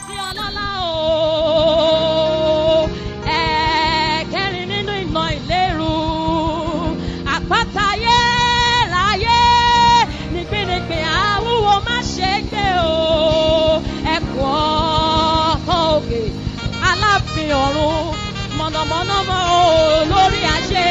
kábíyèsí ọlọ́lá o. Ẹ̀kẹrin nínú iná ìléru. Àpáta ayérayé. Nìgbìnìgbìn àwúwo má ṣe gbé o. Ẹkùn ọkọ̀ òkè. Aláàfin ọ̀run. Mọ̀nàmọ́ná mọ́ o lórí àṣẹ.